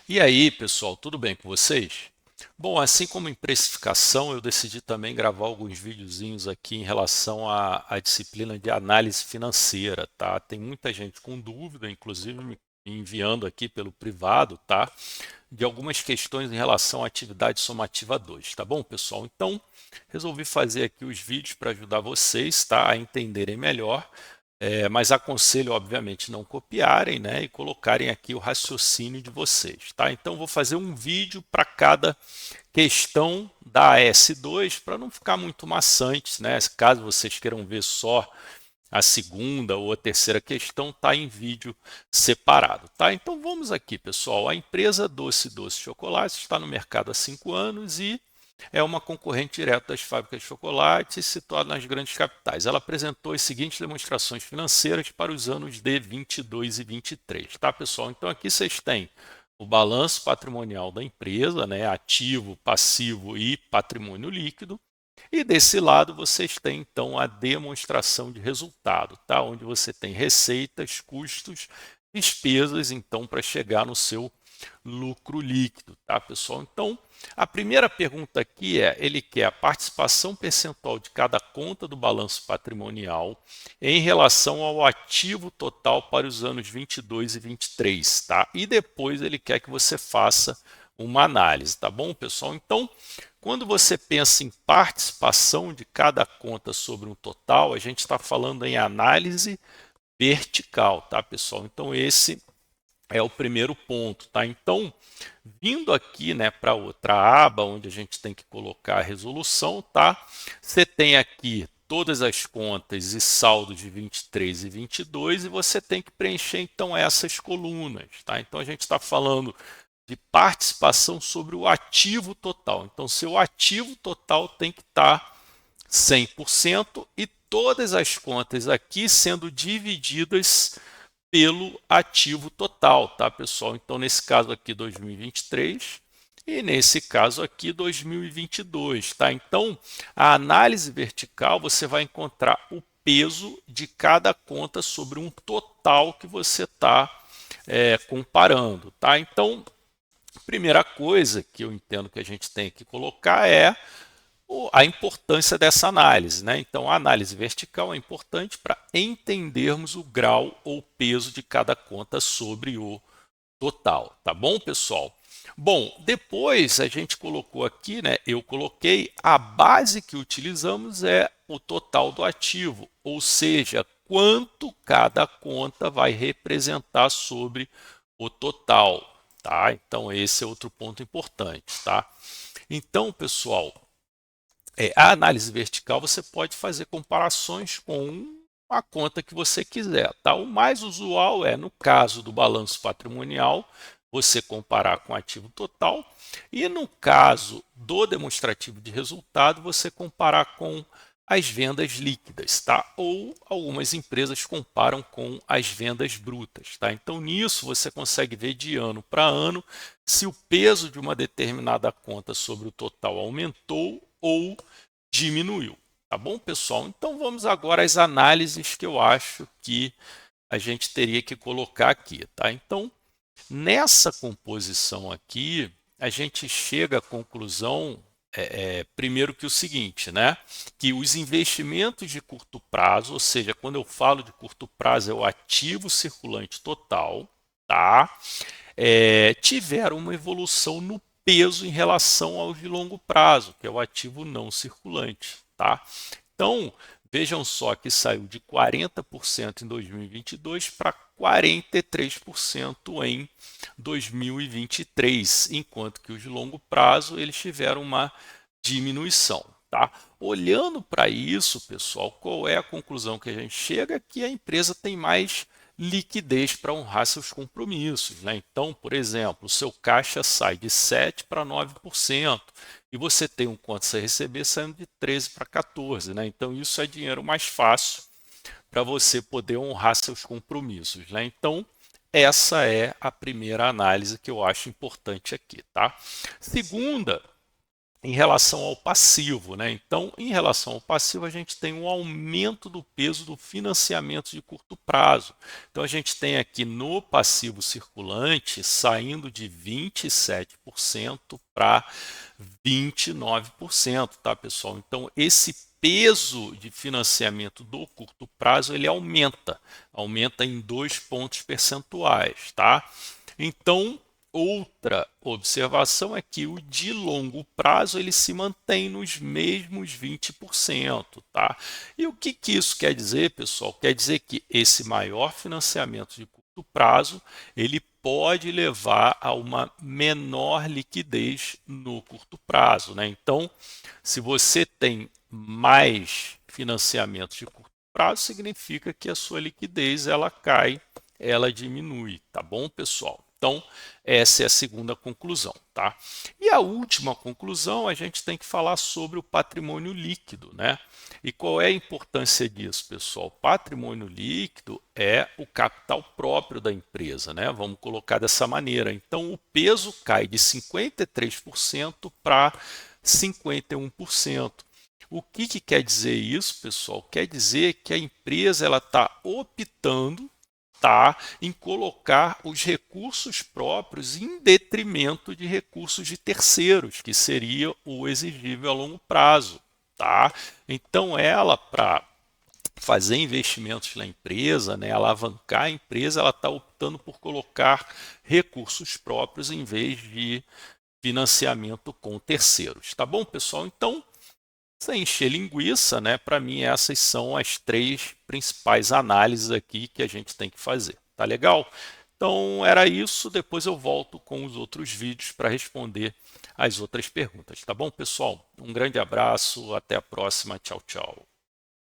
E aí, pessoal, tudo bem com vocês? Bom, assim como em precificação, eu decidi também gravar alguns videozinhos aqui em relação à disciplina de análise financeira, tá? Tem muita gente com dúvida, inclusive me enviando aqui pelo privado, tá? De algumas questões em relação à atividade somativa 2, tá bom, pessoal? Então, resolvi fazer aqui os vídeos para ajudar vocês, tá, a entenderem melhor. Mas aconselho, obviamente, não copiarem, né, e colocarem aqui o raciocínio de vocês, tá? Então, vou fazer um vídeo para cada questão da S2 para não ficar muito maçante, né? Caso vocês queiram ver só a segunda ou a terceira questão, tá em vídeo separado, tá? Então, vamos aqui, pessoal. A empresa Doce Doce Chocolate está no mercado há 5 anos e é uma concorrente direta das fábricas de chocolate situada nas grandes capitais. Ela apresentou as seguintes demonstrações financeiras para os anos de 22 e 23, tá, pessoal? Então aqui vocês têm o balanço patrimonial da empresa, né, ativo, passivo e patrimônio líquido. E desse lado vocês têm então a demonstração de resultado, tá? Onde você tem receitas, custos, despesas, então para chegar no seu lucro líquido, tá, pessoal? Então, a primeira pergunta aqui é, ele quer a participação percentual de cada conta do balanço patrimonial em relação ao ativo total para os anos 22 e 23, tá? E depois ele quer que você faça uma análise, tá bom, pessoal? Então, quando você pensa em participação de cada conta sobre um total, a gente está falando em análise vertical, tá, pessoal? Então, esse é o primeiro ponto, tá? Então, vindo aqui, né, para outra aba, onde a gente tem que colocar a resolução, tá? Você tem aqui todas as contas e saldo de 23 e 22 e você tem que preencher, então, essas colunas, tá? Então, a gente está falando de participação sobre o ativo total. Então, seu ativo total tem que estar 100% e todas as contas aqui sendo divididas pelo ativo total, tá, pessoal? Então, nesse caso aqui, 2023 e nesse caso aqui, 2022, tá? Então, a análise vertical, você vai encontrar o peso de cada conta sobre um total que você está comparando, tá? Então, a primeira coisa que eu entendo que a gente tem que colocar é a importância dessa análise, né? Então, a análise vertical é importante para entendermos o grau ou peso de cada conta sobre o total, tá bom, pessoal? Bom, depois a gente colocou aqui, né? Eu coloquei a base que utilizamos é o total do ativo, ou seja, quanto cada conta vai representar sobre o total, tá? Então, esse é outro ponto importante, tá? Então, pessoal, a análise vertical você pode fazer comparações com a conta que você quiser. Tá? O mais usual é, no caso do balanço patrimonial, você comparar com o ativo total e no caso do demonstrativo de resultado, você comparar com as vendas líquidas, tá? Ou algumas empresas comparam com as vendas brutas, tá? Então nisso você consegue ver de ano para ano se o peso de uma determinada conta sobre o total aumentou ou diminuiu. Tá bom, pessoal? Então vamos agora às análises que eu acho que a gente teria que colocar aqui, tá? Então, nessa composição aqui, a gente chega à conclusão, primeiro que o seguinte, né? Que os investimentos de curto prazo, ou seja, quando eu falo de curto prazo, é o ativo circulante total, tá? Tiveram uma evolução no peso em relação ao de longo prazo, que é o ativo não circulante, tá? Então, vejam só que saiu de 40% em 2022 para 43% em 2023, enquanto que os de longo prazo eles tiveram uma diminuição, tá? Olhando para isso, pessoal, qual é a conclusão que a gente chega? Que a empresa tem mais liquidez para honrar seus compromissos, né? Então, por exemplo, o seu caixa sai de 7 para 9% e você tem um quanto você receber saindo de 13 para 14, né? Então, isso é dinheiro mais fácil para você poder honrar seus compromissos, né? Então, essa é a primeira análise que eu acho importante aqui, tá? Segunda, em relação ao passivo, né? Então, em relação ao passivo, a gente tem um aumento do peso do financiamento de curto prazo. Então, a gente tem aqui no passivo circulante saindo de 27% para 29%, tá, pessoal? Então, esse peso de financiamento do curto prazo ele aumenta em 2 pontos percentuais, tá? Então, outra observação é que o de longo prazo ele se mantém nos mesmos 20%, tá? E o que isso quer dizer, pessoal? Quer dizer que esse maior financiamento de curto prazo, ele pode levar a uma menor liquidez no curto prazo, né? Então, se você tem mais financiamentos de curto prazo, significa que a sua liquidez ela cai, ela diminui, tá bom, pessoal? Então, essa é a segunda conclusão, tá? E a última conclusão, a gente tem que falar sobre o patrimônio líquido, né? E qual é a importância disso, pessoal? Patrimônio líquido é o capital próprio da empresa, né? Vamos colocar dessa maneira. Então, o peso cai de 53% para 51%. O que quer dizer isso, pessoal? Quer dizer que a empresa ela está optando em colocar os recursos próprios em detrimento de recursos de terceiros, que seria o exigível a longo prazo. Tá? Então, ela, para fazer investimentos na empresa, né, alavancar a empresa, ela está optando por colocar recursos próprios em vez de financiamento com terceiros. Tá bom, pessoal? Então, sem encher linguiça, né? Para mim, essas são as 3 principais análises aqui que a gente tem que fazer. Tá legal? Então, era isso. Depois eu volto com os outros vídeos para responder as outras perguntas. Tá bom, pessoal? Um grande abraço. Até a próxima. Tchau, tchau.